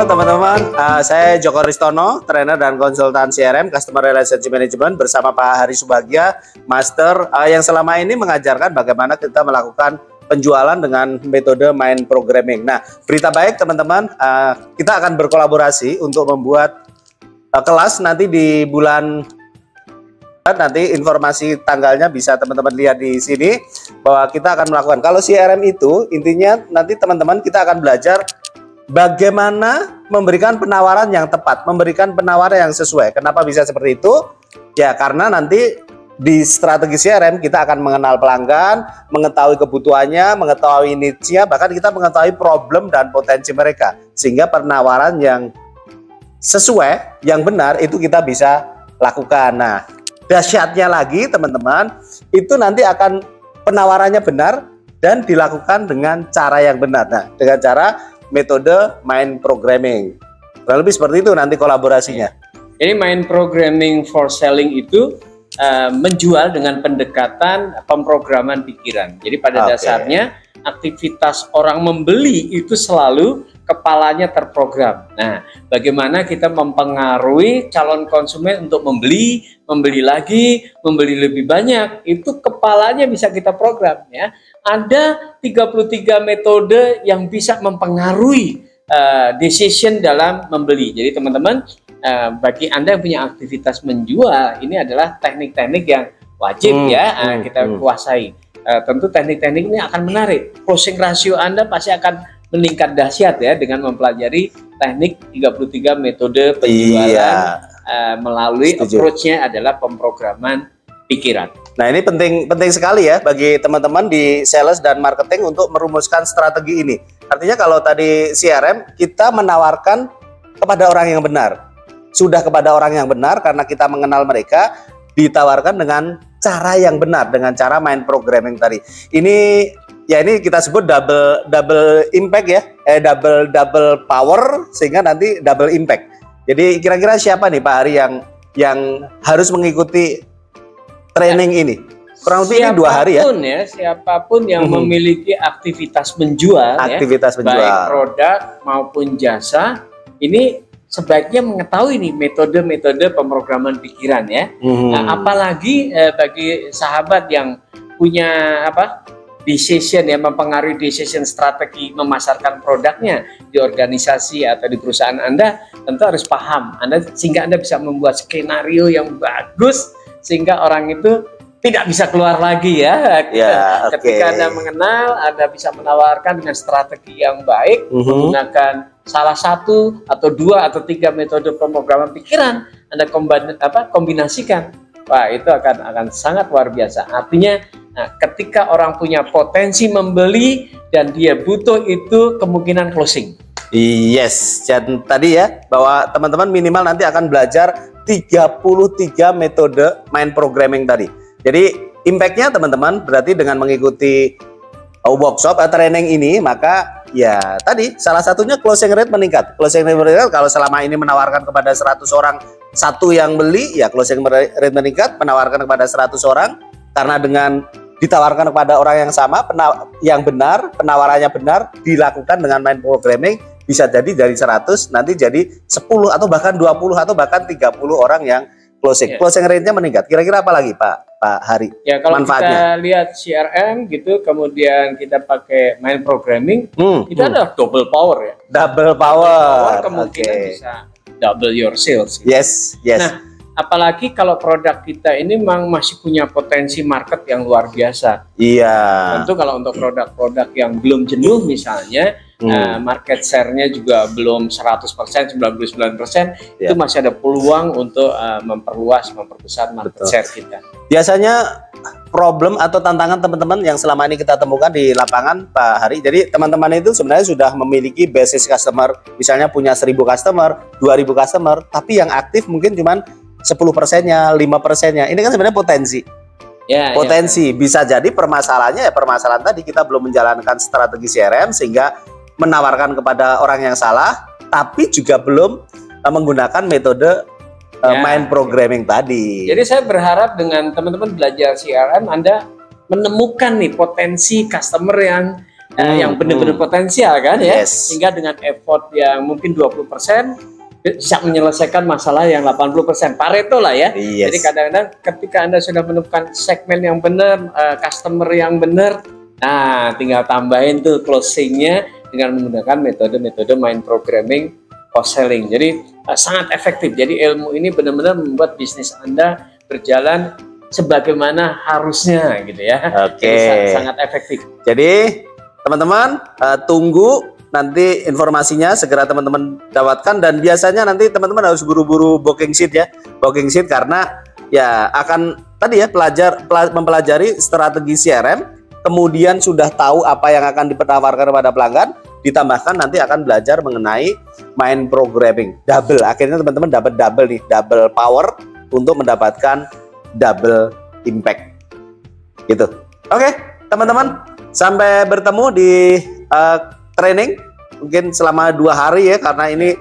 teman-teman, saya Joko Ristono, trainer dan konsultan CRM Customer Relationship Management bersama Pak Hari Subagya, Master yang selama ini mengajarkan bagaimana kita melakukan penjualan dengan metode mind programming. Nah, berita baik teman-teman, kita akan berkolaborasi untuk membuat kelas nanti di bulan. Nanti informasi tanggalnya bisa teman-teman lihat di sini bahwa kita akan melakukan. Kalau CRM itu intinya nanti teman-teman kita akan belajar bagaimana memberikan penawaran yang tepat, memberikan penawaran yang sesuai. Kenapa bisa seperti itu? Ya karena nanti di strategi CRM kita akan mengenal pelanggan, mengetahui kebutuhannya, mengetahui niche-nya, bahkan kita mengetahui problem dan potensi mereka. Sehingga penawaran yang sesuai, yang benar itu kita bisa lakukan. Nah, dahsyatnya lagi teman-teman, itu nanti akan penawarannya benar dan dilakukan dengan cara yang benar. Nah, dengan cara metode mind programming. Kurang lebih seperti itu nanti kolaborasinya. Ini mind programming for selling itu menjual dengan pendekatan pemrograman pikiran. Jadi pada dasarnya aktivitas orang membeli itu selalu kepalanya terprogram. Nah, bagaimana kita mempengaruhi calon konsumen untuk membeli lagi, membeli lebih banyak, itu kepalanya bisa kita program ya. Ada 33 metode yang bisa mempengaruhi decision dalam membeli. Jadi teman-teman, bagi Anda yang punya aktivitas menjual, ini adalah teknik-teknik yang wajib kita kuasai. Tentu teknik-teknik ini akan menarik. Closing ratio Anda pasti akan meningkat dahsyat ya dengan mempelajari teknik 33 metode penjualan melalui approach-nya adalah pemrograman pikiran. Nah, ini penting sekali ya bagi teman-teman di sales dan marketing untuk merumuskan strategi ini. Artinya kalau tadi CRM kita menawarkan kepada orang yang benar. Sudah kepada orang yang benar karena kita mengenal mereka, ditawarkan dengan cara yang benar, dengan cara mind programming tadi. Ini kita sebut double impact ya, double power sehingga nanti double impact. Jadi kira-kira siapa nih Pak Hari yang harus mengikuti training ini? Kurang lebih ini 2 hari ya. Siapapun yang memiliki aktivitas menjual, baik produk maupun jasa, ini sebaiknya mengetahui nih metode-metode pemrograman pikiran ya. Nah, apalagi bagi sahabat yang punya decision yang mempengaruhi decision strategi memasarkan produknya di organisasi atau di perusahaan Anda, tentu harus paham sehingga Anda bisa membuat skenario yang bagus sehingga orang itu tidak bisa keluar lagi ya. Ketika Anda mengenal, Anda bisa menawarkan dengan strategi yang baik, menggunakan salah satu atau 2 atau 3 metode pemrograman pikiran, Anda kombinasikan. Wah, itu akan sangat luar biasa. Artinya, ketika orang punya potensi membeli dan dia butuh itu kemungkinan closing. Yes, dan tadi ya bahwa teman-teman minimal nanti akan belajar 33 metode mind programming tadi. Jadi impact-nya teman-teman berarti dengan mengikuti workshop atau training ini, maka ya tadi salah satunya closing rate meningkat. Closing rate meningkat kalau selama ini menawarkan kepada 100 orang satu yang beli, ya closing rate meningkat, menawarkan kepada 100 orang karena dengan ditawarkan kepada orang yang sama, yang benar, penawarannya benar, dilakukan dengan mind programming, bisa jadi dari 100 nanti jadi 10 atau bahkan 20 atau bahkan 30 orang yang closing. Closing rate-nya meningkat. Kira-kira apa lagi Pak Hari? Ya kalau kita lihat CRM gitu, kemudian kita pakai mind programming, itu adalah double power ya. Double power. Kemungkinan bisa double your sales. Gitu. Yes. Nah, apalagi kalau produk kita ini memang masih punya potensi market yang luar biasa. Iya. Tentu kalau untuk produk-produk yang belum jenuh misalnya, market share-nya juga belum 100%, 99%, itu masih ada peluang untuk memperbesar market share kita. Biasanya problem atau tantangan teman-teman yang selama ini kita temukan di lapangan Pak Hari, jadi teman-teman itu sebenarnya sudah memiliki basis customer, misalnya punya 1000 customer, 2000 customer, tapi yang aktif mungkin cuman 10%-nya, 5%-nya. Ini kan sebenarnya potensi. Potensi. Bisa jadi permasalahannya permasalahan tadi kita belum menjalankan strategi CRM sehingga menawarkan kepada orang yang salah, tapi juga belum menggunakan metode mind programming tadi. Jadi saya berharap dengan teman-teman belajar CRM, Anda menemukan nih potensi customer yang yang benar-benar potensial kan ya, sehingga dengan effort yang mungkin 20% bisa menyelesaikan masalah yang 80%. Pareto lah ya. Jadi kadang-kadang ketika Anda sudah menemukan segmen yang benar, customer yang benar, nah tinggal tambahin tuh closingnya dengan menggunakan metode-metode mind programming, post selling. Jadi sangat efektif. Jadi ilmu ini benar-benar membuat bisnis Anda berjalan sebagaimana harusnya gitu ya. Jadi sangat efektif. Jadi teman-teman tunggu nanti informasinya, segera teman-teman dapatkan, dan biasanya nanti teman-teman harus buru-buru booking sheet ya, booking sheet, karena ya akan tadi ya mempelajari strategi CRM, kemudian sudah tahu apa yang akan ditawarkan kepada pelanggan, ditambahkan nanti akan belajar mengenai mind programming, double, akhirnya teman-teman dapat double nih, double power untuk mendapatkan double impact gitu. Oke teman-teman, sampai bertemu di training mungkin selama 2 hari ya, karena ini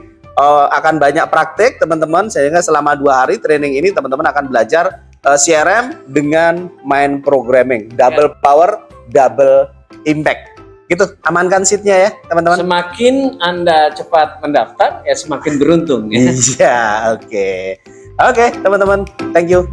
akan banyak praktek teman-teman, sehingga selama 2 hari training ini teman-teman akan belajar CRM dengan mind programming, double power, double impact gitu. Amankan seatnya ya teman-teman. Semakin Anda cepat mendaftar ya semakin beruntung ya. Iya, oke teman-teman, thank you.